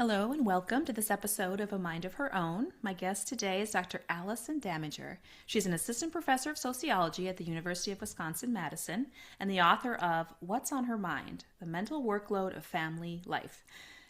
Hello and welcome to this episode of A Mind of Her Own. My guest today is Dr. Allison Daminger. She's an assistant professor of sociology at the University of Wisconsin-Madison and the author of What's on Her Mind: The Mental Workload of Family Life.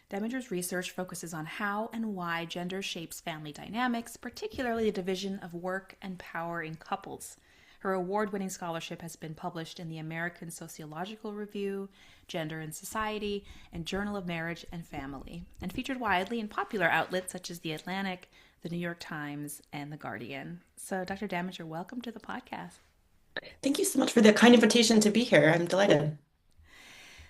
Daminger's research focuses on how and why gender shapes family dynamics, particularly the division of work and power in couples. Her award-winning scholarship has been published in the American Sociological Review, Gender and Society, and Journal of Marriage and Family, and featured widely in popular outlets such as The Atlantic, The New York Times, and The Guardian. So, Dr. Daminger, welcome to the podcast. Thank you so much for the kind invitation to be here. I'm delighted.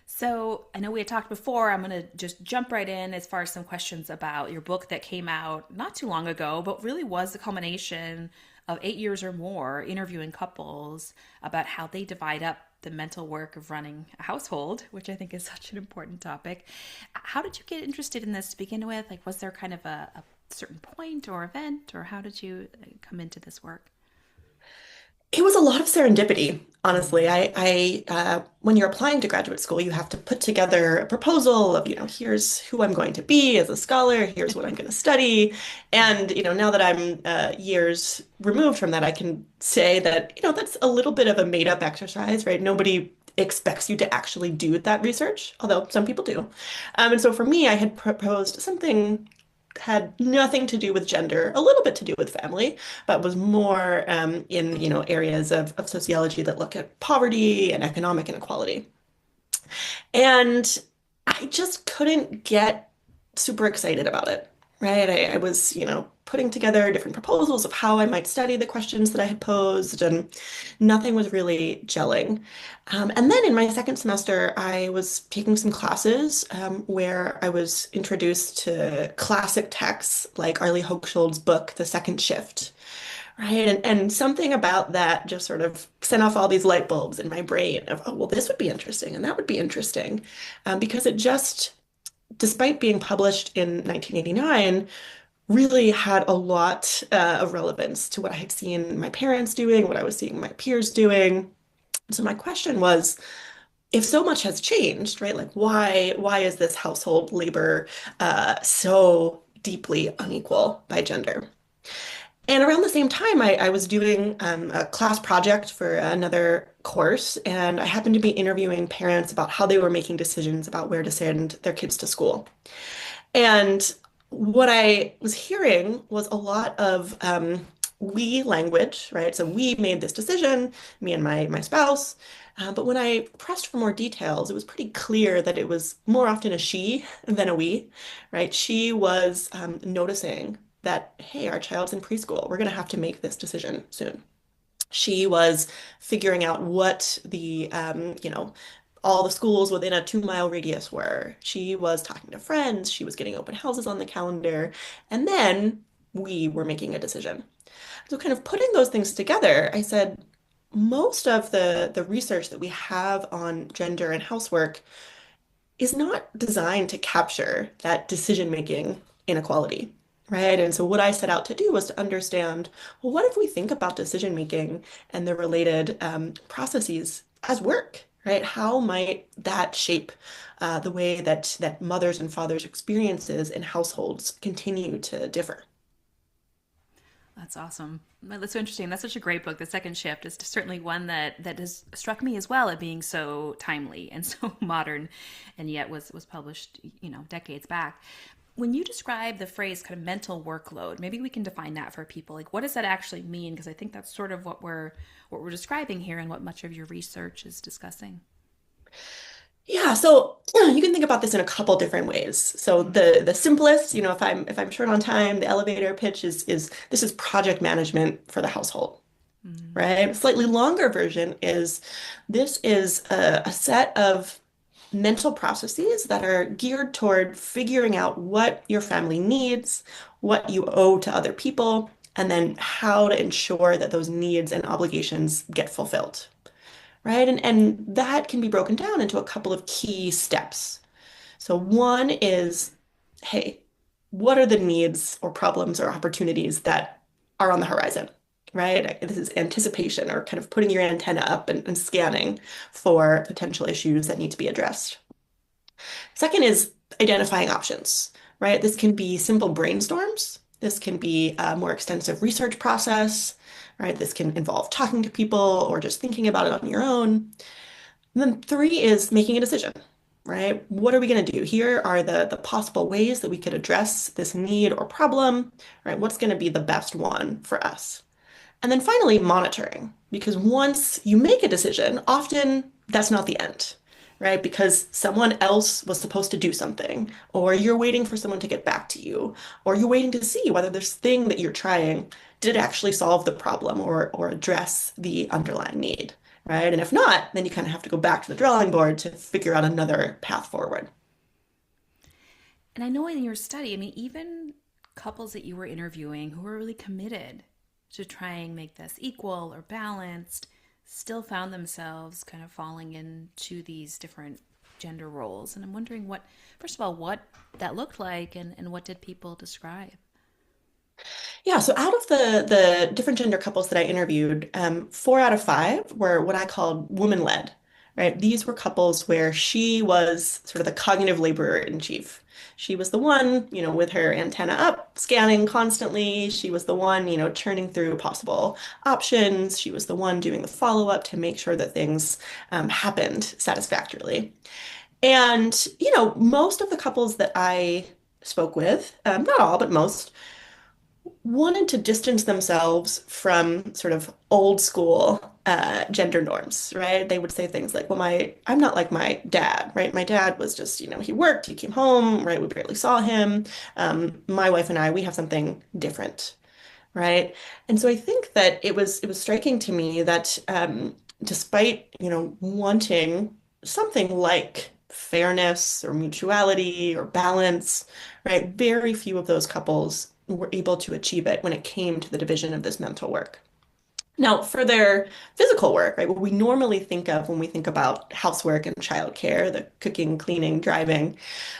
So, I know we had talked before. I'm going to just jump right in as far as some questions about your book that came out not too long ago, but really was the culmination of 8 years or more interviewing couples about how they divide up the mental work of running a household, which I think is such an important topic. How did you get interested in this to begin with? Like, was there kind of a certain point or event, or how did you come into this work? It was a lot of serendipity, honestly. When you're applying to graduate school, you have to put together a proposal of, here's who I'm going to be as a scholar, here's what I'm going to study. And, now that I'm years removed from that, I can say that, that's a little bit of a made-up exercise, right? Nobody expects you to actually do that research, although some people do. And so for me, I had proposed something had nothing to do with gender, a little bit to do with family, but was more in areas of sociology that look at poverty and economic inequality. And I just couldn't get super excited about it, right? I was, putting together different proposals of how I might study the questions that I had posed, and nothing was really gelling. And then in my second semester, I was taking some classes where I was introduced to classic texts like Arlie Hochschild's book, The Second Shift. Right. And something about that just sort of sent off all these light bulbs in my brain of, oh, well, this would be interesting and that would be interesting. Because it just, despite being published in 1989, really had a lot of relevance to what I had seen my parents doing, what I was seeing my peers doing. So my question was, if so much has changed, right? Like why is this household labor so deeply unequal by gender? And around the same time, I was doing a class project for another course, and I happened to be interviewing parents about how they were making decisions about where to send their kids to school. And what I was hearing was a lot of we language, right? So we made this decision, me and my spouse. But when I pressed for more details, it was pretty clear that it was more often a she than a we, right? She was noticing that, hey, our child's in preschool. We're going to have to make this decision soon. She was figuring out what all the schools within a 2 mile radius were. She was talking to friends. She was getting open houses on the calendar. And then we were making a decision. So kind of putting those things together, I said, most of the research that we have on gender and housework is not designed to capture that decision-making inequality, right? And so what I set out to do was to understand, well, what if we think about decision-making and the related processes as work, right? How might that shape the way that mothers and fathers' experiences in households continue to differ? That's awesome. Well, that's so interesting. That's such a great book. The Second Shift is certainly one that has struck me as well at being so timely and so modern, and yet was published decades back. When you describe the phrase kind of mental workload, maybe we can define that for people. Like, what does that actually mean? Because I think that's sort of what we're describing here and what much of your research is discussing. Yeah, so you can think about this in a couple different ways. So the simplest, if I'm short on time, the elevator pitch is this is project management for the household, Mm-hmm. right? Slightly longer version is this is a set of mental processes that are geared toward figuring out what your family needs, what you owe to other people, and then how to ensure that those needs and obligations get fulfilled, right? And that can be broken down into a couple of key steps. So one is, hey, what are the needs or problems or opportunities that are on the horizon, right? This is anticipation or kind of putting your antenna up and scanning for potential issues that need to be addressed. Second is identifying options, right? This can be simple brainstorms. This can be a more extensive research process, right? This can involve talking to people or just thinking about it on your own. And then three is making a decision, right? What are we going to do? Here are the possible ways that we could address this need or problem, right? What's going to be the best one for us? And then finally, monitoring, because once you make a decision, often that's not the end, right? Because someone else was supposed to do something, or you're waiting for someone to get back to you, or you're waiting to see whether this thing that you're trying did actually solve the problem or address the underlying need, right? And if not, then you kind of have to go back to the drawing board to figure out another path forward. And I know in your study, I mean, even couples that you were interviewing who were really committed to try and make this equal or balanced still found themselves kind of falling into these different gender roles. And I'm wondering what, first of all, what that looked like and what did people describe? Yeah, so out of the different gender couples that I interviewed, 4 out of 5 were what I called woman-led, right? These were couples where she was sort of the cognitive laborer in chief. She was the one, with her antenna up, scanning constantly. She was the one, churning through possible options. She was the one doing the follow-up to make sure that things happened satisfactorily. And, most of the couples that I spoke with, not all, but most, wanted to distance themselves from sort of old school gender norms, right? They would say things like, well, I'm not like my dad, right? My dad was just, he worked, he came home, right? We barely saw him. My wife and I, we have something different, right? And so I think that it was striking to me that despite, wanting something like fairness or mutuality or balance, right? Very few of those couples were able to achieve it when it came to the division of this mental work. Now, for their physical work, right, what we normally think of when we think about housework and childcare, the cooking, cleaning, driving,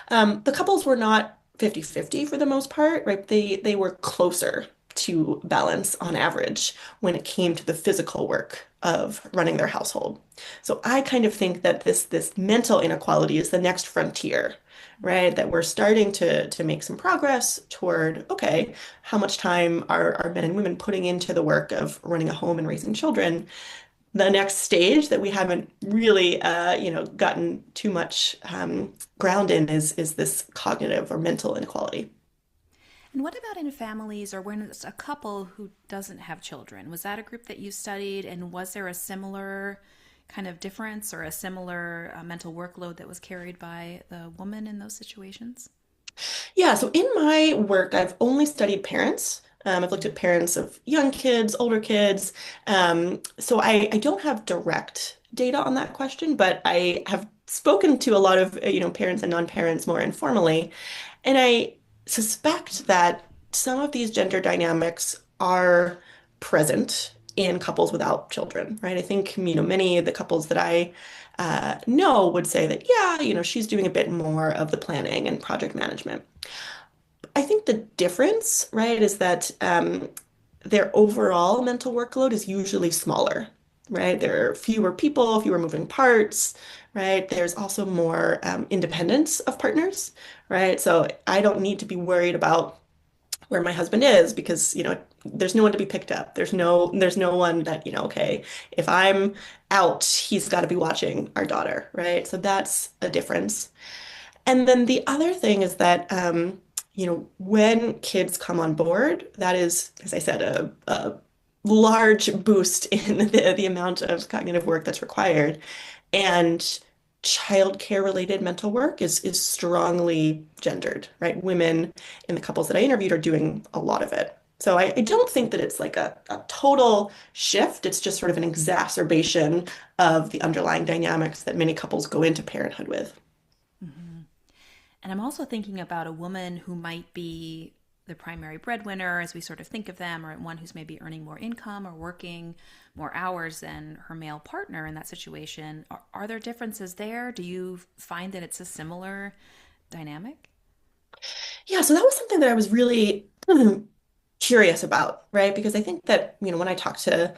the couples were not 50-50 for the most part, right? They were closer to balance on average when it came to the physical work of running their household. So I kind of think that this mental inequality is the next frontier, right? That we're starting to make some progress toward, okay, how much time are men and women putting into the work of running a home and raising children? The next stage that we haven't really, gotten too much ground in is this cognitive or mental inequality. And what about in families or when it's a couple who doesn't have children? Was that a group that you studied, and was there a similar kind of difference or a similar mental workload that was carried by the woman in those situations? Yeah, so in my work, I've only studied parents. I've looked at parents of young kids, older kids. So I don't have direct data on that question, but I have spoken to a lot of, parents and non-parents more informally. And I suspect that some of these gender dynamics are present in couples without children, right? I think, many of the couples that I know would say that, yeah, she's doing a bit more of the planning and project management. I think the difference, right, is that their overall mental workload is usually smaller, right? There are fewer people, fewer moving parts, right? There's also more independence of partners, right? So I don't need to be worried about where my husband is because, there's no one to be picked up. There's no one that, okay, if I'm out, he's got to be watching our daughter, right? So that's a difference. And then the other thing is that, when kids come on board, that is, as I said, a large boost in the amount of cognitive work that's required. And childcare related mental work is strongly gendered, right? Women in the couples that I interviewed are doing a lot of it. So I don't think that it's like a total shift. It's just sort of an exacerbation of the underlying dynamics that many couples go into parenthood with. Mm-hmm. And I'm also thinking about a woman who might be the primary breadwinner as we sort of think of them, or one who's maybe earning more income or working more hours than her male partner in that situation. Are there differences there? Do you find that it's a similar dynamic? Yeah, so that was something that I was really curious about, right? Because I think that, when I talk to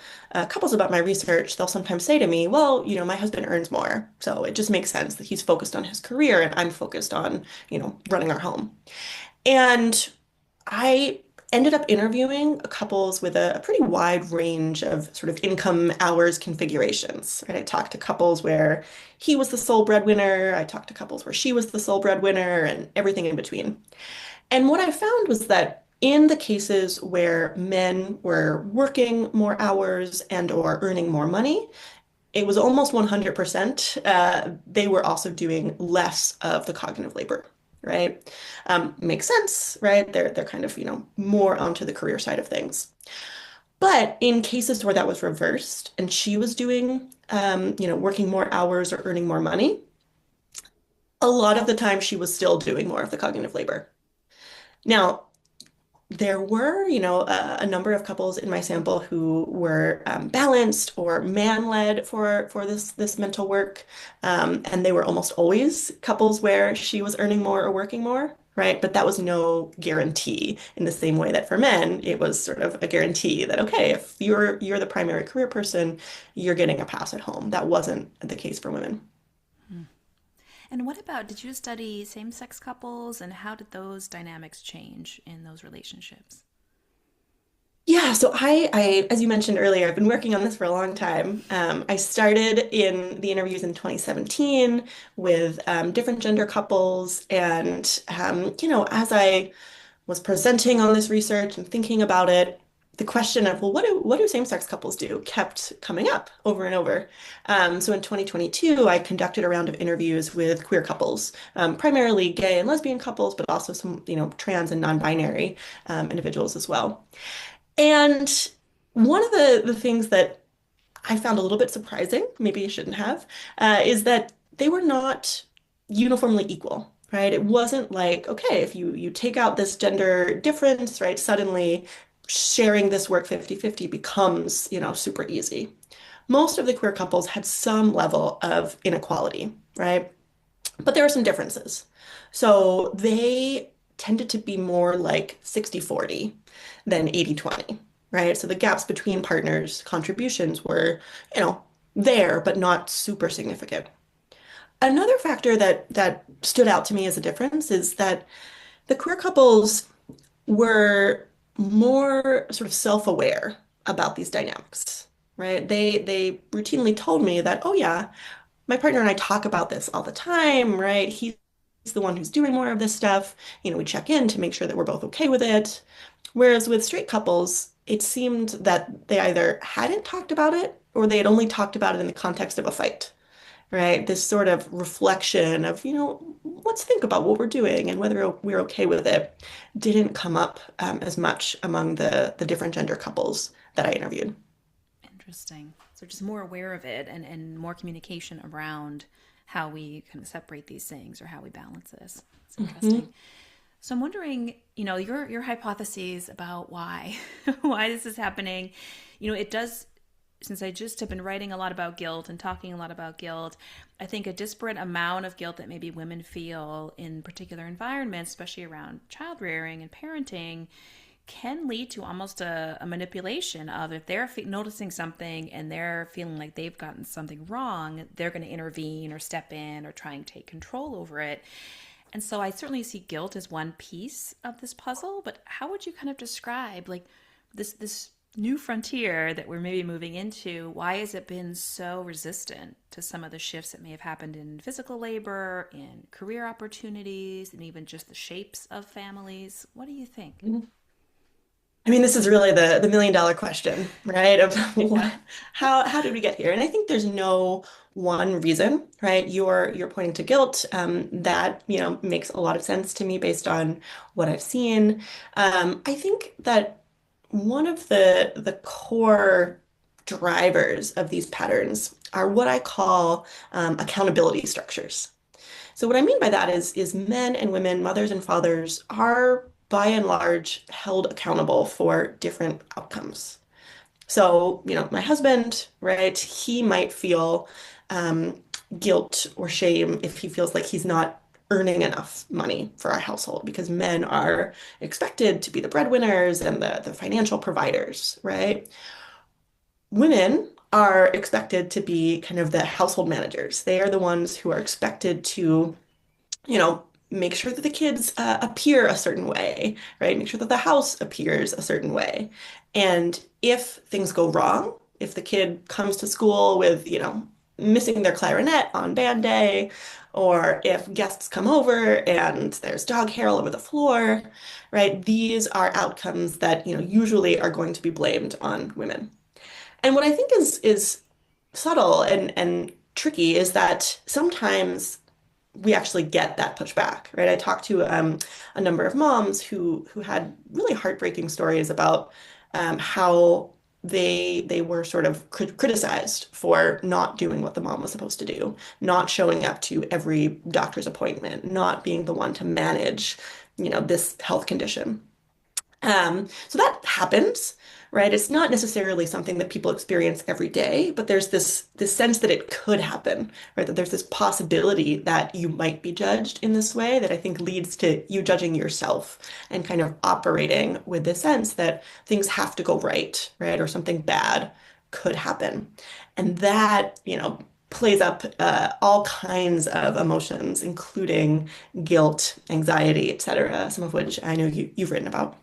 couples about my research, they'll sometimes say to me, well, my husband earns more. So it just makes sense that he's focused on his career and I'm focused on, running our home. And I ended up interviewing couples with a pretty wide range of sort of income hours configurations, right? I talked to couples where he was the sole breadwinner. I talked to couples where she was the sole breadwinner and everything in between. And what I found was that in the cases where men were working more hours and or earning more money, it was almost 100%. They were also doing less of the cognitive labor, right? Makes sense, right? They're kind of, more onto the career side of things. But in cases where that was reversed and she was doing, working more hours or earning more money, a lot of the time she was still doing more of the cognitive labor. Now, there were, a number of couples in my sample who were balanced or man-led for this mental work, and they were almost always couples where she was earning more or working more, right? But that was no guarantee. In the same way that for men, it was sort of a guarantee that okay, if you're the primary career person, you're getting a pass at home. That wasn't the case for women. And what about, did you study same sex couples and how did those dynamics change in those relationships? Yeah, so as you mentioned earlier, I've been working on this for a long time. I started in the interviews in 2017 with different gender couples, and as I was presenting on this research and thinking about it, the question of, well, what do same-sex couples do kept coming up over and over. So in 2022, I conducted a round of interviews with queer couples, primarily gay and lesbian couples, but also some trans and non-binary individuals as well. And one of the things that I found a little bit surprising, maybe I shouldn't have, is that they were not uniformly equal, right? It wasn't like, okay, if you take out this gender difference, right, suddenly sharing this work 50-50 becomes, super easy. Most of the queer couples had some level of inequality, right? But there were some differences. So they tended to be more like 60-40 than 80-20, right? So the gaps between partners' contributions were, there, but not super significant. Another factor that stood out to me as a difference is that the queer couples were more sort of self-aware about these dynamics, right? They routinely told me that, oh yeah, my partner and I talk about this all the time, right? He's the one who's doing more of this stuff. We check in to make sure that we're both okay with it. Whereas with straight couples, it seemed that they either hadn't talked about it or they had only talked about it in the context of a fight, right? This sort of reflection of, let's think about what we're doing and whether we're okay with it didn't come up as much among the different gender couples that I interviewed. Interesting. So just more aware of it and more communication around how we kind of separate these things or how we balance this. It's Mhm. interesting. So I'm wondering, your hypotheses about why why this is happening. It does, since I just have been writing a lot about guilt and talking a lot about guilt, I think a disparate amount of guilt that maybe women feel in particular environments, especially around child rearing and parenting, can lead to almost a manipulation of if they're noticing something and they're feeling like they've gotten something wrong, they're going to intervene or step in or try and take control over it. And so I certainly see guilt as one piece of this puzzle, but how would you kind of describe like this new frontier that we're maybe moving into? Why has it been so resistant to some of the shifts that may have happened in physical labor, in career opportunities, and even just the shapes of families? What do you think? I mean, this is really the million-dollar question, right? Of Yeah. how did we get here? And I think there's no one reason, right? You're pointing to guilt. That, makes a lot of sense to me based on what I've seen. I think that one of the core drivers of these patterns are what I call accountability structures. So what I mean by that is men and women, mothers and fathers are by and large held accountable for different outcomes. So, my husband, right, he might feel um, guilt or shame if he feels like he's not earning enough money for our household because men are expected to be the breadwinners and the financial providers, right? Women are expected to be kind of the household managers. They are the ones who are expected to make sure that the kids appear a certain way, right? Make sure that the house appears a certain way. And if things go wrong, if the kid comes to school with, missing their clarinet on band day, or if guests come over and there's dog hair all over the floor, right? These are outcomes that, usually are going to be blamed on women. And what I think is subtle and tricky is that sometimes we actually get that pushback, right? I talked to a number of moms who had really heartbreaking stories about how they were sort of criticized for not doing what the mom was supposed to do, not showing up to every doctor's appointment, not being the one to manage, this health condition. So that happens, right? It's not necessarily something that people experience every day, but there's this sense that it could happen, right? That there's this possibility that you might be judged in this way that I think leads to you judging yourself and kind of operating with the sense that things have to go right, right? Or something bad could happen. And that, plays up all kinds of emotions, including guilt, anxiety, etc., some of which I know you've written about.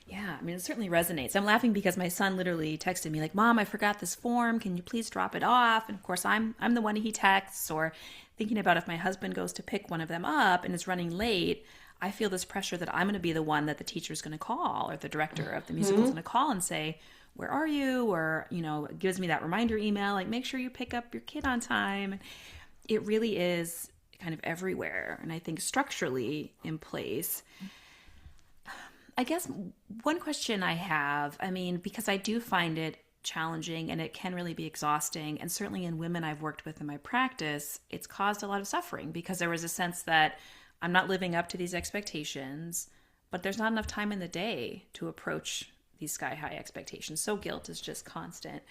Yeah, I mean, it certainly resonates. I'm laughing because my son literally texted me like, "Mom, I forgot this form. Can you please drop it off?" And of course, I'm the one he texts, or thinking about if my husband goes to pick one of them up and is running late, I feel this pressure that I'm going to be the one that the teacher's going to call, or the director of the musical is going Mhm. to call and say, "Where are you?" Or, gives me that reminder email like, "Make sure you pick up your kid on time." It really is kind of everywhere, and I think structurally in place. I guess one question I have, I mean, because I do find it challenging and it can really be exhausting, and certainly in women I've worked with in my practice, it's caused a lot of suffering because there was a sense that I'm not living up to these expectations, but there's not enough time in the day to approach these sky high expectations. So guilt is just constant.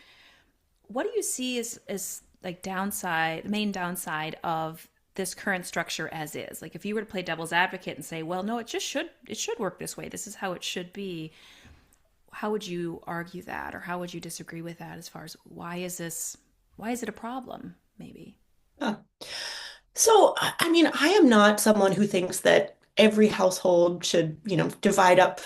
What do you see as like downside, the main downside of this current structure as is? Like if you were to play devil's advocate and say, well, no, it should work this way. This is how it should be. How would you argue that, or how would you disagree with that as far as why is it a problem maybe? Huh. So, I mean, I am not someone who thinks that every household should, divide up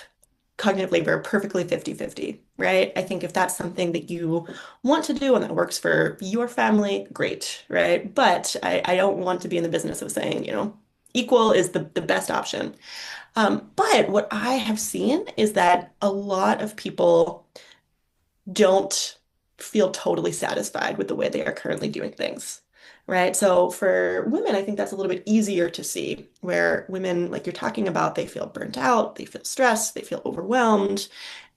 cognitive labor perfectly 50-50, right? I think if that's something that you want to do and that works for your family, great, right? But I don't want to be in the business of saying, equal is the best option. But what I have seen is that a lot of people don't feel totally satisfied with the way they are currently doing things. Right. So for women, I think that's a little bit easier to see where women, like you're talking about, they feel burnt out, they feel stressed, they feel overwhelmed.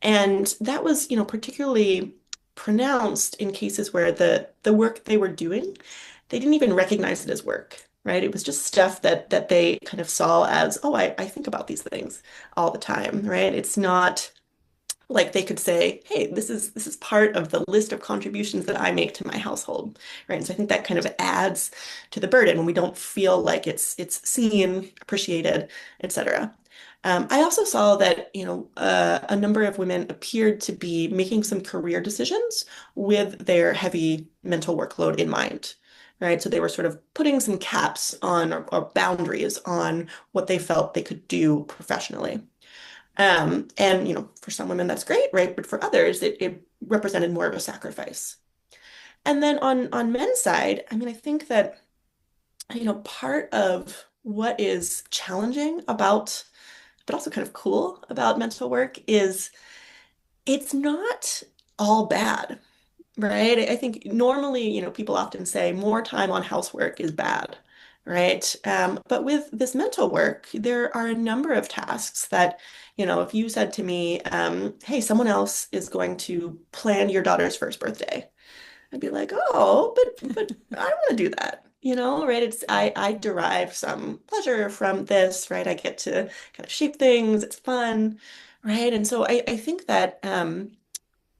And that was, particularly pronounced in cases where the work they were doing, they didn't even recognize it as work. Right. It was just stuff that they kind of saw as, oh, I think about these things all the time. Right. It's not like they could say, hey, this is part of the list of contributions that I make to my household, right? And so I think that kind of adds to the burden when we don't feel like it's seen, appreciated, etc. I also saw that, a number of women appeared to be making some career decisions with their heavy mental workload in mind. Right. So they were sort of putting some caps on or boundaries on what they felt they could do professionally. And for some women that's great, right? But for others, it represented more of a sacrifice. And then on men's side, I mean, I think that, part of what is challenging about, but also kind of cool about mental work is it's not all bad, right? I think normally, people often say more time on housework is bad, right? But with this mental work, there are a number of tasks that, if you said to me, hey, someone else is going to plan your daughter's first birthday, I'd be like, oh, but I don't want to do that. Right? I derive some pleasure from this, right? I get to kind of shape things. It's fun, right? And so I think that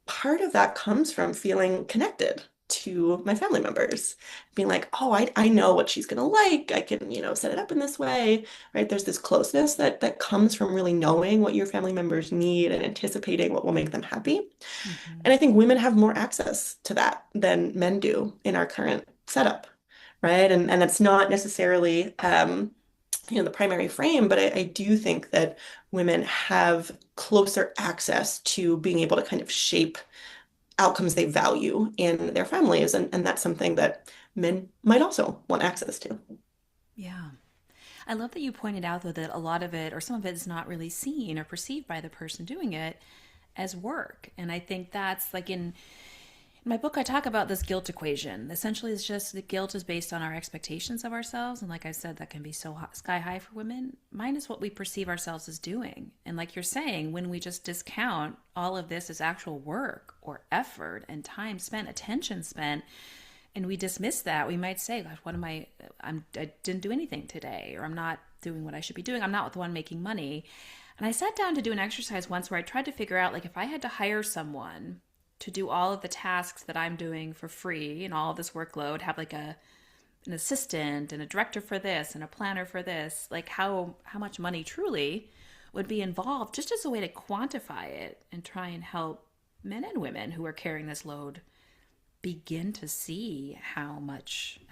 part of that comes from feeling connected to my family members, being like, oh, I know what she's gonna like. I can, set it up in this way, right? There's this closeness that comes from really knowing what your family members need and anticipating what will make them happy. Mm-hmm. And I think women have more access to that than men do in our current setup, right? And it's not necessarily the primary frame, but I do think that women have closer access to being able to kind of shape outcomes they value in their families. And that's something that men might also want access to. Yeah. I love that you pointed out, though, that a lot of it or some of it is not really seen or perceived by the person doing it as work. And I think that's like in my book, I talk about this guilt equation. Essentially, it's just the guilt is based on our expectations of ourselves. And like I said, that can be so sky high for women, minus what we perceive ourselves as doing. And like you're saying, when we just discount all of this as actual work or effort and time spent, attention spent, and we dismiss that, we might say, "God, what am I didn't do anything today, or I'm not doing what I should be doing. I'm not the one making money." And I sat down to do an exercise once where I tried to figure out, like, if I had to hire someone to do all of the tasks that I'm doing for free and all of this workload, have like an assistant and a director for this and a planner for this, like how much money truly would be involved, just as a way to quantify it and try and help men and women who are carrying this load begin to see how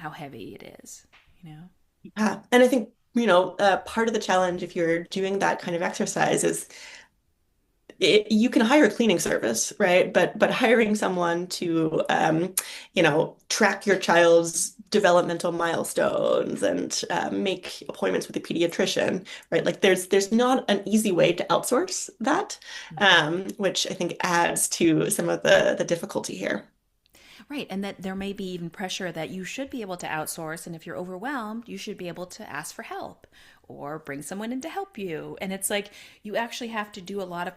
heavy it is, you know? Yeah. And I think, part of the challenge if you're doing that kind of exercise is you can hire a cleaning service, right? But hiring someone to track your child's developmental milestones and make appointments with a pediatrician, right? Like there's not an easy way to outsource that, which I think adds to some of the difficulty here. Right. And that there may be even pressure that you should be able to outsource. And if you're overwhelmed, you should be able to ask for help or bring someone in to help you. And it's like you actually have to do a lot of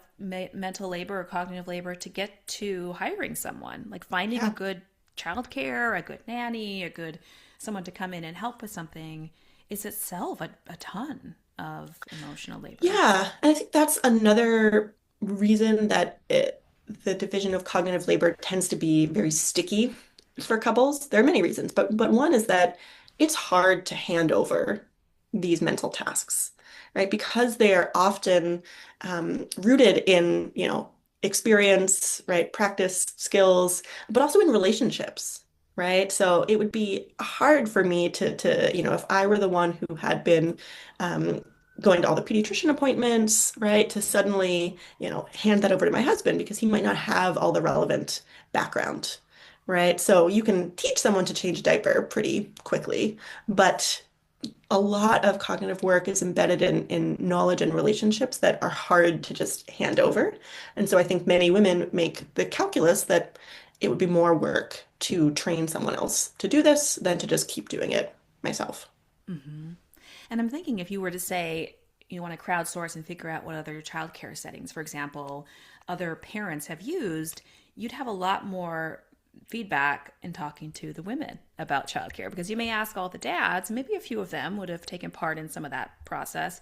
mental labor or cognitive labor to get to hiring someone, like finding a Yeah. good childcare, a good nanny, a good someone to come in and help with something is itself a ton of emotional labor. Yeah, and I think that's another reason that the division of cognitive labor tends to be very sticky for couples. There are many reasons, but one is that it's hard to hand over these mental tasks, right? Because they are often rooted in, experience, right? Practice, skills, but also in relationships. Right. So it would be hard for me if I were the one who had been um, going to all the pediatrician appointments, right, to suddenly, hand that over to my husband because he might not have all the relevant background, right? So you can teach someone to change a diaper pretty quickly, but a lot of cognitive work is embedded in knowledge and relationships that are hard to just hand over. And so I think many women make the calculus that it would be more work to train someone else to do this than to just keep doing it myself. Hmm. And I'm thinking if you were to say you want to crowdsource and figure out what other childcare settings, for example, other parents have used, you'd have a lot more feedback in talking to the women about childcare because you may ask all the dads, maybe a few of them would have taken part in some of that process.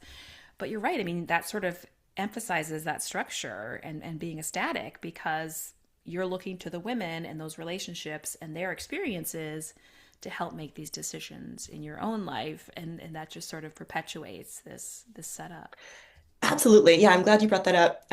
But you're right. I mean, that sort of emphasizes that structure and being a static because you're looking to the women and those relationships and their experiences to help make these decisions in your own life, and that just sort of perpetuates this setup. Absolutely. Yeah, I'm glad you brought that up.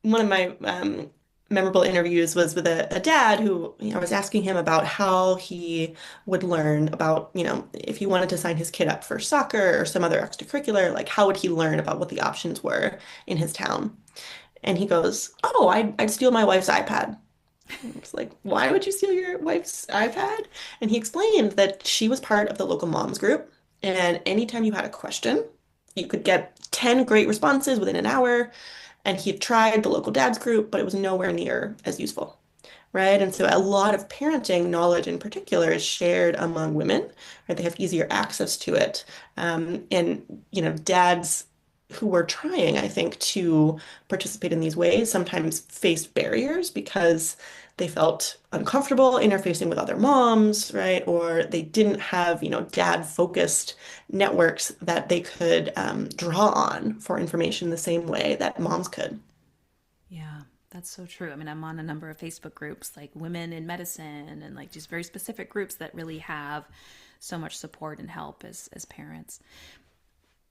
One of my memorable interviews was with a dad who, I was asking him about how he would learn about, if he wanted to sign his kid up for soccer or some other extracurricular, like how would he learn about what the options were in his town? And he goes, "Oh, I'd steal my wife's iPad." I was like, "Why would you steal your wife's iPad?" And he explained that she was part of the local moms group. And anytime you had a question, you could get 10 great responses within an hour. And he had tried the local dads group, but it was nowhere near as useful. Right. And so a lot of parenting knowledge in particular is shared among women, right? They have easier access to it. And, dads who were trying, I think, to participate in these ways sometimes faced barriers because they felt uncomfortable interfacing with other moms, right? Or they didn't have, dad-focused networks that they could draw on for information the same way that moms could. Yeah, that's so true. I mean, I'm on a number of Facebook groups like Women in Medicine and like just very specific groups that really have so much support and help as parents.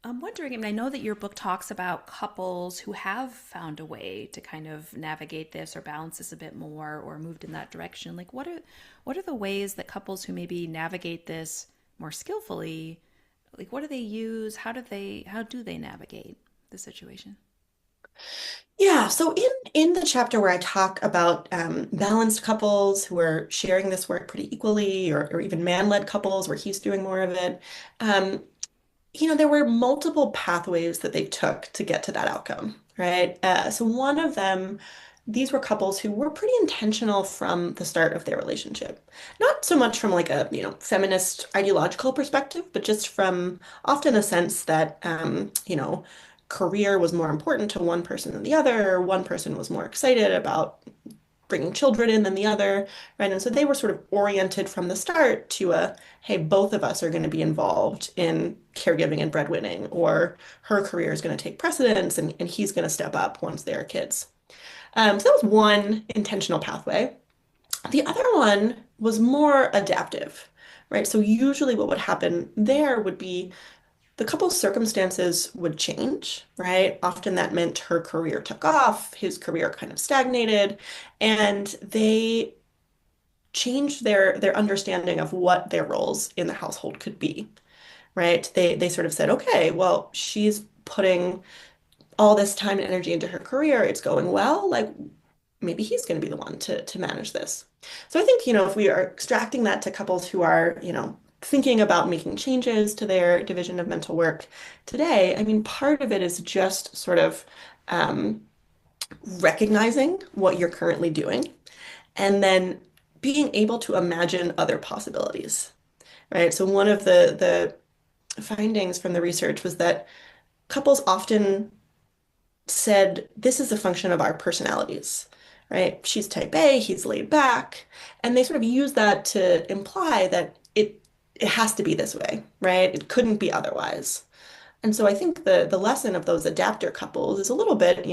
I'm wondering, I mean, I know that your book talks about couples who have found a way to kind of navigate this or balance this a bit more or moved in that direction. Like what are the ways that couples who maybe navigate this more skillfully Like, what do they use? How do they navigate the situation? Yeah, so in the chapter where I talk about balanced couples who are sharing this work pretty equally, or even man-led couples where he's doing more of it, um, there were multiple pathways that they took to get to that outcome, right? So one of them, these were couples who were pretty intentional from the start of their relationship. Not so much from like a, feminist ideological perspective, but just from often a sense that, career was more important to one person than the other. One person was more excited about bringing children in than the other, right? And so they were sort of oriented from the start to hey, both of us are going to be involved in caregiving and breadwinning, or her career is going to take precedence and he's going to step up once they are kids. So that was one intentional pathway. The other one was more adaptive, right? So usually what would happen there would be the couple's circumstances would change, right? Often that meant her career took off, his career kind of stagnated, and they changed their understanding of what their roles in the household could be, right? They sort of said, okay, well, she's putting all this time and energy into her career. It's going well. Like maybe he's going to be the one to manage this. So I think, if we are extracting that to couples who are, thinking about making changes to their division of mental work today, I mean, part of it is just sort of um, recognizing what you're currently doing and then being able to imagine other possibilities, right? So one of the findings from the research was that couples often said, this is a function of our personalities, right? She's type A, he's laid back. And they sort of use that to imply that it has to be this way, right? It couldn't be otherwise. And so I think the lesson of those adapter couples is a little bit,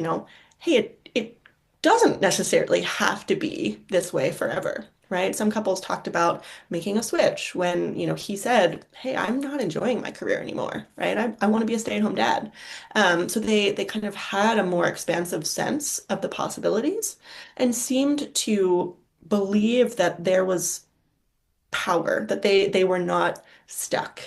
hey, it doesn't necessarily have to be this way forever, right? Some couples talked about making a switch when, he said, hey, I'm not enjoying my career anymore, right? I want to be a stay-at-home dad. So they kind of had a more expansive sense of the possibilities and seemed to believe that there was power, that they were not stuck,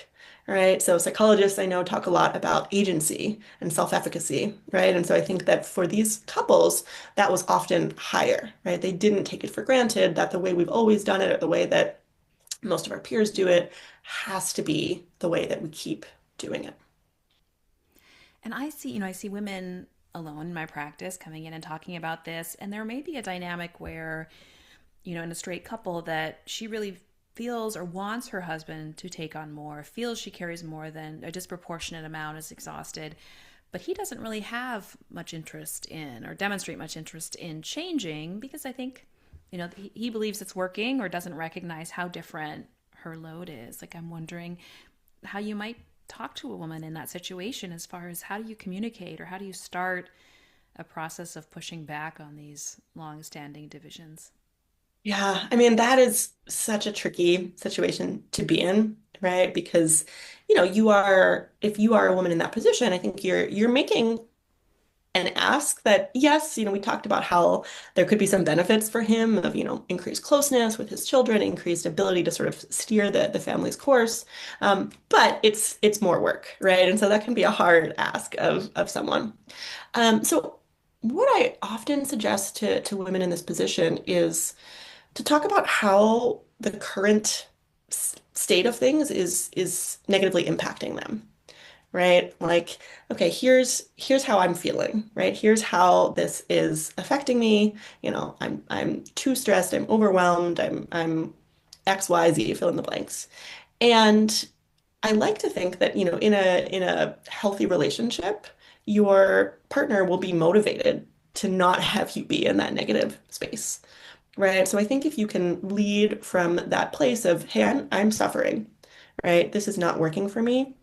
right? So psychologists I know talk a lot about agency and self-efficacy, right? And so I think that for these couples, that was often higher, right? They didn't take it for granted that the way we've always done it or the way that most of our peers do it has to be the way that we keep doing it. And I see women alone in my practice coming in and talking about this, and there may be a dynamic where, in a straight couple that she really feels or wants her husband to take on more, feels she carries more than a disproportionate amount, is exhausted, but he doesn't really have much interest in or demonstrate much interest in changing because I think, he believes it's working or doesn't recognize how different her load is. Like, I'm wondering how you might talk to a woman in that situation as far as how do you communicate or how do you start a process of pushing back on these long-standing divisions. Yeah, I mean, that is such a tricky situation to be in, right? Because, if you are a woman in that position, I think you're making and ask that, yes, we talked about how there could be some benefits for him of, increased closeness with his children, increased ability to sort of steer the family's course. But it's more work, right? And so that can be a hard ask of someone. So what I often suggest to women in this position is to talk about how the current state of things is negatively impacting them, right? Like, okay, here's how I'm feeling, right? Here's how this is affecting me. I'm too stressed, I'm overwhelmed, I'm XYZ, fill in the blanks. And I like to think that, in a healthy relationship, your partner will be motivated to not have you be in that negative space, right? So I think if you can lead from that place of, hey, I'm suffering, right? This is not working for me,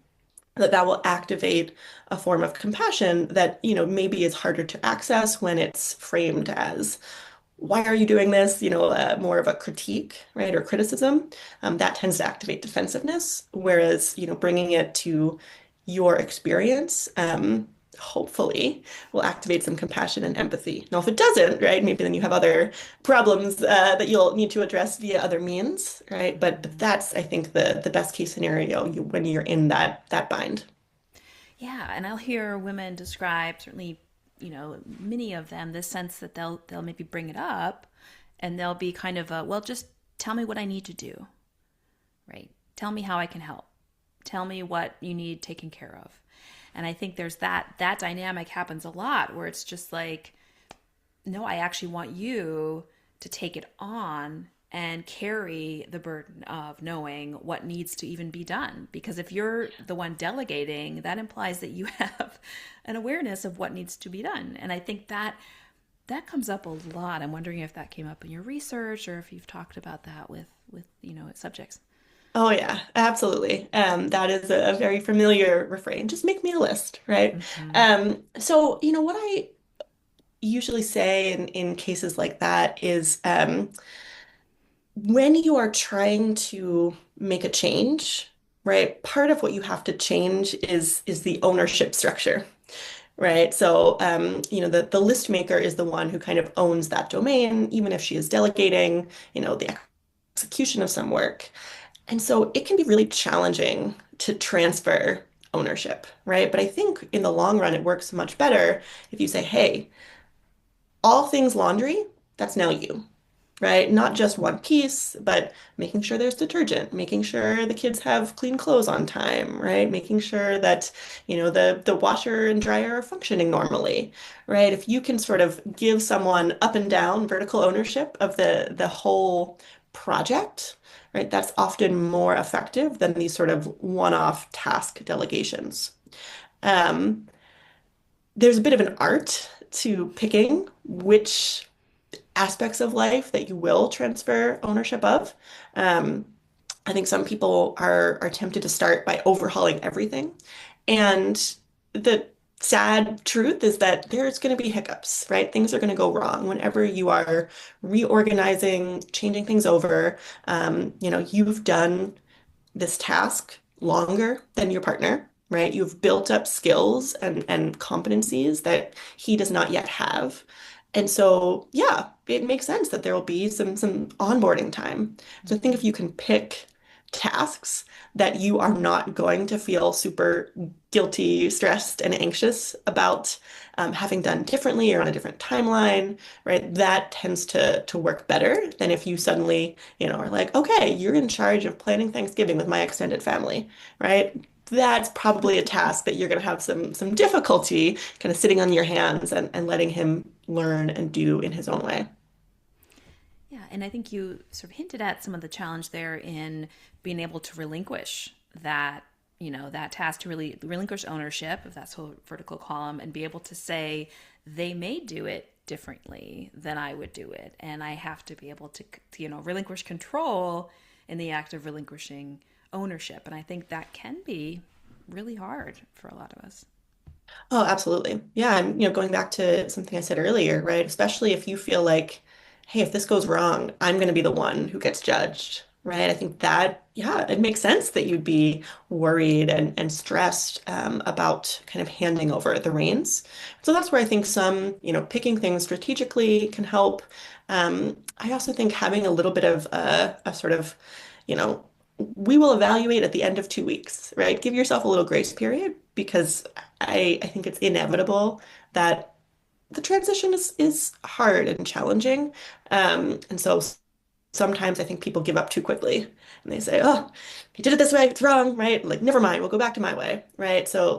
that will activate a form of compassion that, maybe is harder to access when it's framed as, why are you doing this? More of a critique, right? Or criticism. That tends to activate defensiveness. Whereas, bringing it to your experience, hopefully will activate some compassion and empathy. Now, if it doesn't, right, maybe then you have other problems that you'll need to address via other means, right? But Mhm. that's, I think, the best case scenario when you're in that bind. Yeah, and I'll hear women describe, certainly, many of them, this sense that they'll maybe bring it up, and they'll be kind of well, just tell me what I need to do, right? Tell me how I can help. Tell me what you need taken care of. And I think there's that dynamic happens a lot where it's just like, no, I actually want you to take it on and carry the burden of knowing what needs to even be done. Because if you're the one delegating, that implies that you have an awareness of what needs to be done. And I think that comes up a lot. I'm wondering if that came up in your research or if you've talked about that with subjects. Oh yeah, absolutely. That is a very familiar refrain. Just make me a list, right? Mm-hmm. So, what I usually say in cases like that is when you are trying to make a change, right? Part of what you have to change is the ownership structure, right? So, the list maker is the one who kind of owns that domain, even if she is delegating, the execution of some work. And so it can be really challenging to transfer ownership, right? But I think in the long run, it works much better if you say, hey, all things laundry, that's now you, right? Not just one piece, but making sure there's detergent, making sure the kids have clean clothes on time, right? Making sure that, the washer and dryer are functioning normally, right? If you can sort of give someone up and down vertical ownership of the whole project, right? That's often more effective than these sort of one-off task delegations. Um, there's a bit of an art to picking which aspects of life that you will transfer ownership of. Um, I think some people are tempted to start by overhauling everything. And the sad truth is that there's going to be hiccups, right? Things are going to go wrong whenever you are reorganizing, changing things over. You've done this task longer than your partner, right? You've built up skills and competencies that he does not yet have. And so, yeah, it makes sense that there will be some onboarding time. So I think if you can pick tasks that you are not going to feel super guilty, stressed, and anxious about having done differently or on a different timeline, right? That tends to work better than if you suddenly, are like, okay, you're in charge of planning Thanksgiving with my extended family, right? That's probably a task that you're going to have some difficulty kind of sitting on your hands and letting him learn and do in his own way. Yeah, and I think you sort of hinted at some of the challenge there in being able to relinquish that task, to really relinquish ownership, if that's a vertical column, and be able to say they may do it differently than I would do it, and I have to be able to relinquish control in the act of relinquishing ownership, and I think that can be really hard for a lot of us. Oh, absolutely. Yeah, and going back to something I said earlier, right? Especially if you feel like, hey, if this goes wrong, I'm going to be the one who gets judged, right? I think that, yeah, it makes sense that you'd be worried and stressed about kind of handing over the reins. So that's where I think some, picking things strategically can help. I also think having a little bit of a sort of, you know, we will evaluate at the end of 2 weeks, right? Give yourself a little grace period because I think it's inevitable that the transition is hard and challenging. And so sometimes I think people give up too quickly and they say, oh, he did it this way, it's wrong, right? Like, never mind, we'll go back to my way, right? So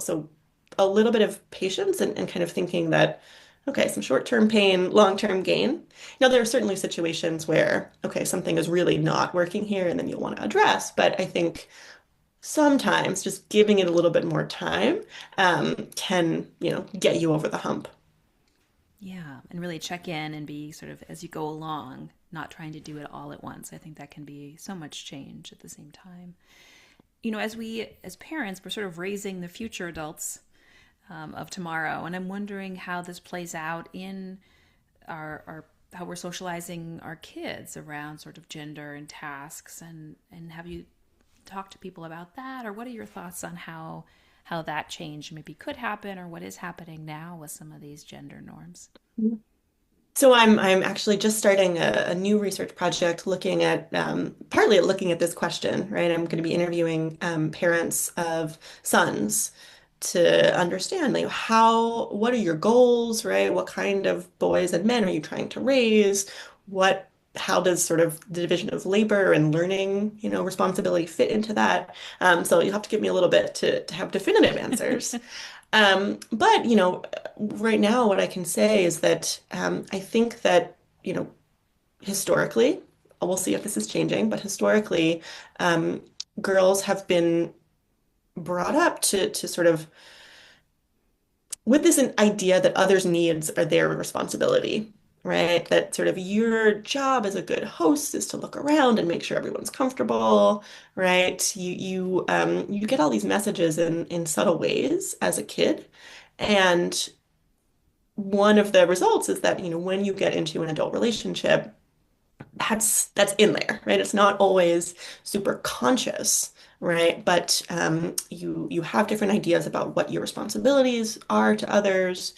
a little bit of patience and kind of thinking that, okay, some short-term pain, long-term gain. Now, there are certainly situations where, okay, something is really not working here and then you'll want to address. But I think sometimes just giving it a little bit more time can, get you over the hump. Yeah, and really check in and be sort of as you go along, not trying to do it all at once. I think that can be so much change at the same time. As parents, we're sort of raising the future adults of tomorrow, and I'm wondering how this plays out in our how we're socializing our kids around sort of gender and tasks, and have you talked to people about that, or what are your thoughts on how that change maybe could happen or what is happening now with some of these gender norms. So I'm actually just starting a new research project looking at partly at looking at this question, right? I'm going to be interviewing parents of sons to understand like what are your goals, right? What kind of boys and men are you trying to raise? What how does sort of the division of labor and learning, responsibility fit into that? So you'll have to give me a little bit to have definitive answers. But right now, what I can say is that I think that, historically, we'll see if this is changing, but historically, um, girls have been brought up to sort of with this idea that others' needs are their responsibility, right? That sort of your job as a good host is to look around and make sure everyone's comfortable, right? You get all these messages in subtle ways as a kid. And one of the results is that, when you get into an adult relationship, that's in there, right? It's not always super conscious, right? But you have different ideas about what your responsibilities are to others.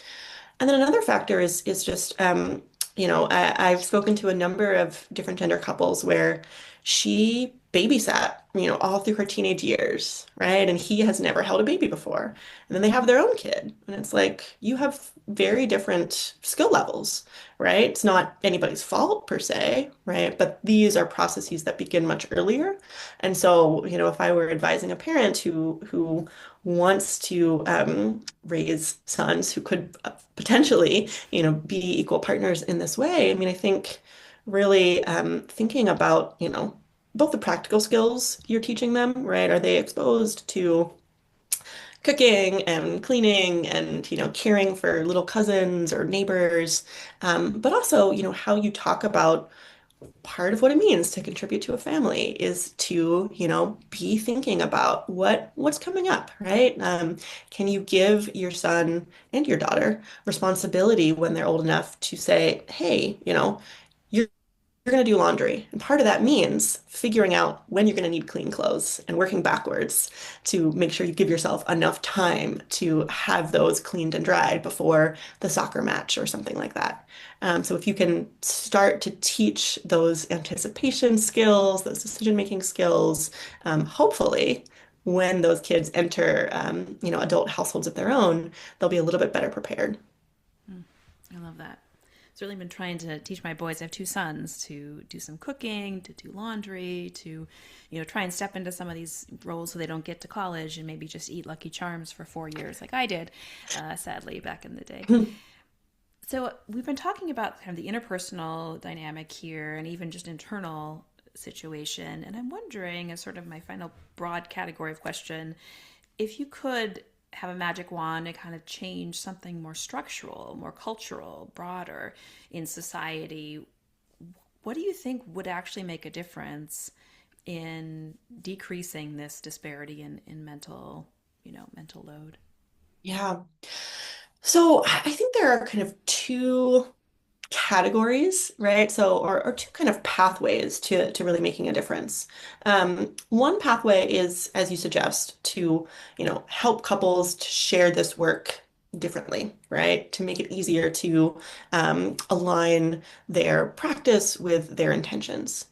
And then another factor is just I've spoken to a number of different gender couples where she babysat, all through her teenage years, right? And he has never held a baby before. And then they have their own kid. And it's like you have very different skill levels, right? It's not anybody's fault per se, right? But these are processes that begin much earlier. And so, if I were advising a parent who wants to raise sons who could potentially, be equal partners in this way, I mean, I think really thinking about, both the practical skills you're teaching them, right? Are they exposed to cooking and cleaning and caring for little cousins or neighbors, but also how you talk about part of what it means to contribute to a family is to be thinking about what's coming up, right? Can you give your son and your daughter responsibility when they're old enough to say, hey, you're going to do laundry. And part of that means figuring out when you're going to need clean clothes and working backwards to make sure you give yourself enough time to have those cleaned and dried before the soccer match or something like that. So if you can start to teach those anticipation skills, those decision-making skills, hopefully when those kids enter, adult households of their own, they'll be a little bit better prepared. I love that. Certainly been trying to teach my boys. I have two sons to do some cooking, to do laundry, to try and step into some of these roles so they don't get to college and maybe just eat Lucky Charms for 4 years like I did, sadly back in the day. So we've been talking about kind of the interpersonal dynamic here and even just internal situation, and I'm wondering, as sort of my final broad category of question, if you could have a magic wand and kind of change something more structural, more cultural, broader in society, what do you think would actually make a difference in decreasing this disparity in mental, mental load? Yeah. So I think there are kind of two categories, right? So, or two kind of pathways to really making a difference. One pathway is, as you suggest, to, help couples to share this work differently, right? To make it easier to align their practice with their intentions.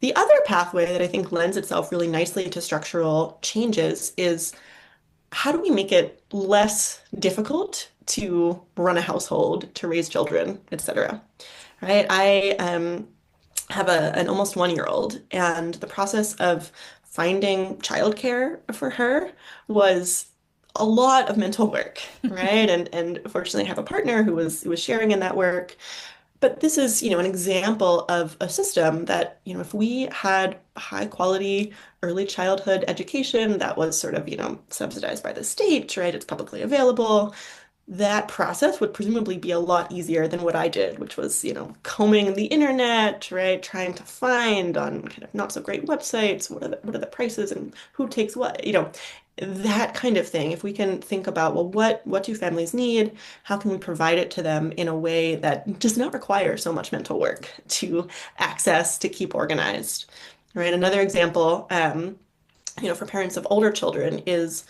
The other pathway that I think lends itself really nicely to structural changes is how do we make it less difficult to run a household, to raise children, etc. Right? I have an almost 1-year-old, and the process of finding childcare for her was a lot of mental work, right? And fortunately, I have a partner who was sharing in that work. But this is, an example of a system that, if we had high quality early childhood education that was sort of, subsidized by the state, right? It's publicly available. That process would presumably be a lot easier than what I did, which was, combing the internet, right? Trying to find on kind of not so great websites, what are the prices and who takes what, that kind of thing. If we can think about, well, what do families need? How can we provide it to them in a way that does not require so much mental work to access, to keep organized, right? Another example, for parents of older children is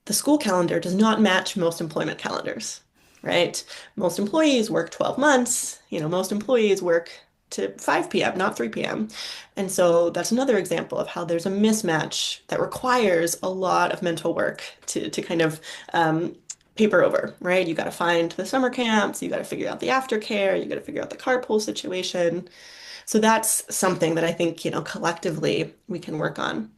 the school calendar does not match most employment calendars, right? Most employees work 12 months, most employees work to 5 p.m., not 3 p.m. And so that's another example of how there's a mismatch that requires a lot of mental work to kind of um, paper over, right? You got to find the summer camps, you got to figure out the aftercare, you got to figure out the carpool situation. So that's something that I think, collectively we can work on.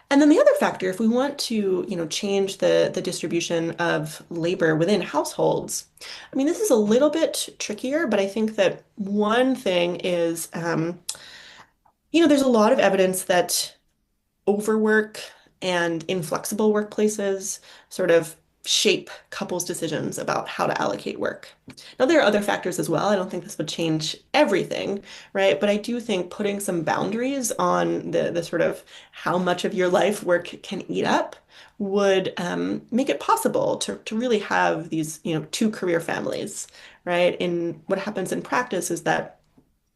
And then the other factor, if we want to, change the distribution of labor within households, I mean, this is a little bit trickier, but I think that one thing is, there's a lot of evidence that overwork and inflexible workplaces sort of shape couples' decisions about how to allocate work. Now, there are other factors as well. I don't think this would change everything, right? But I do think putting some boundaries on the sort of how much of your life work can eat up would make it possible to really have these, two career families, right? And what happens in practice is that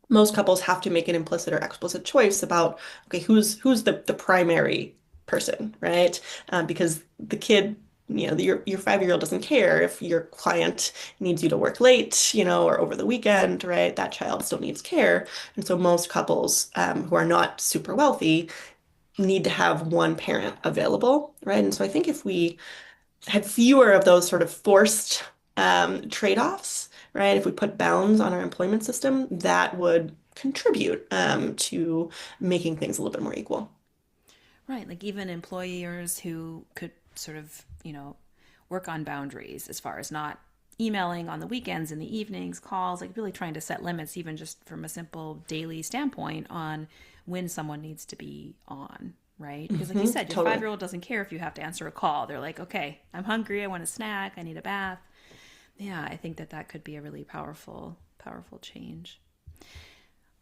most couples have to make an implicit or explicit choice about, okay, who's the primary person, right? Because the kid, your 5-year-old doesn't care if your client needs you to work late, or over the weekend, right? That child still needs care. And so most couples who are not super wealthy need to have one parent available, right? And so I think if we had fewer of those sort of forced trade-offs, right? If we put bounds on our employment system, that would contribute to making things a little bit more equal. Right. Like even employers who could sort of, work on boundaries as far as not emailing on the weekends and the evenings, calls, like really trying to set limits, even just from a simple daily standpoint on when someone needs to be on. Right. Because, like you said, your Totally. 5-year-old doesn't care if you have to answer a call. They're like, okay, I'm hungry. I want a snack. I need a bath. Yeah. I think that that could be a really powerful, powerful change.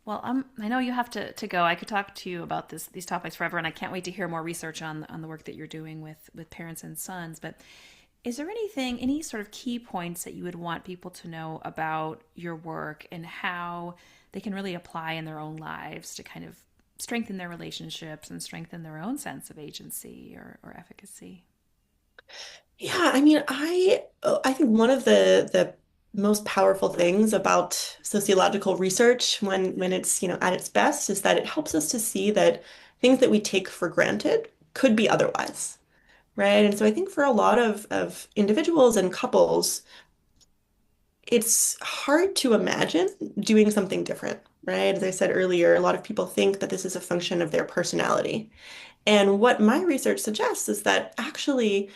Well, I know you have to go. I could talk to you about these topics forever, and I can't wait to hear more research on the work that you're doing with parents and sons. But is there anything, any sort of key points that you would want people to know about your work and how they can really apply in their own lives to kind of strengthen their relationships and strengthen their own sense of agency or efficacy? Yeah, I mean, I think one of the most powerful things about sociological research when it's, at its best is that it helps us to see that things that we take for granted could be otherwise, right? And so I think for a lot of individuals and couples, it's hard to imagine doing something different, right? As I said earlier, a lot of people think that this is a function of their personality. And what my research suggests is that actually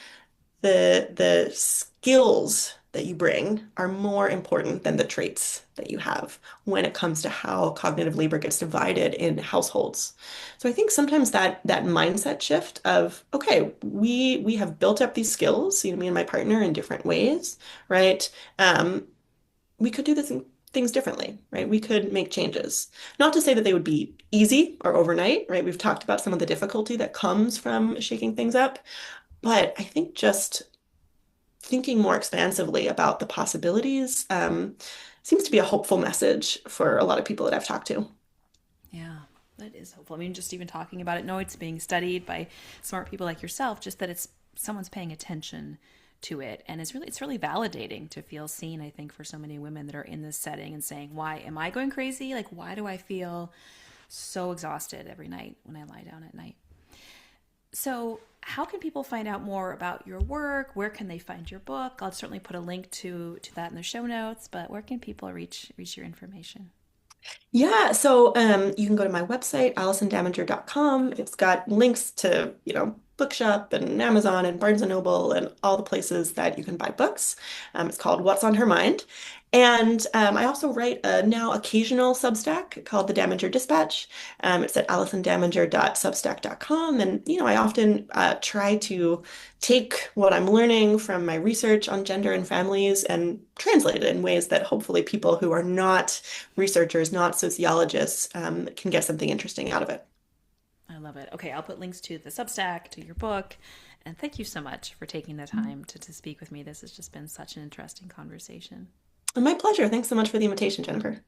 the skills that you bring are more important than the traits that you have when it comes to how cognitive labor gets divided in households. So I think sometimes that mindset shift of, okay, we have built up these skills, me and my partner in different ways, right? We could do things differently, right? We could make changes. Not to say that they would be easy or overnight, right? We've talked about some of the difficulty that comes from shaking things up, but I think just thinking more expansively about the possibilities seems to be a hopeful message for a lot of people that I've talked to. Yeah, that is hopeful. I mean, just even talking about it, no, it's being studied by smart people like yourself, just that it's someone's paying attention to it. And it's really validating to feel seen, I think, for so many women that are in this setting and saying, why am I going crazy? Like, why do I feel so exhausted every night when I lie down at night? So, how can people find out more about your work? Where can they find your book? I'll certainly put a link to that in the show notes, but where can people reach your information? Yeah, so you can go to my website, AllisonDamager.com. It's got links to, Bookshop and Amazon and Barnes and Noble and all the places that you can buy books. It's called What's on Her Mind. And I also write a now occasional Substack called The Damager Dispatch. It's at AllisonDamager.substack.com. And, I often try to take what I'm learning from my research on gender and families and translate it in ways that hopefully people who are not researchers, not sociologists, can get something interesting out of it. I love it. Okay, I'll put links to the Substack, to your book, and thank you so much for taking the time to speak with me. This has just been such an interesting conversation. My pleasure. Thanks so much for the invitation, Jennifer.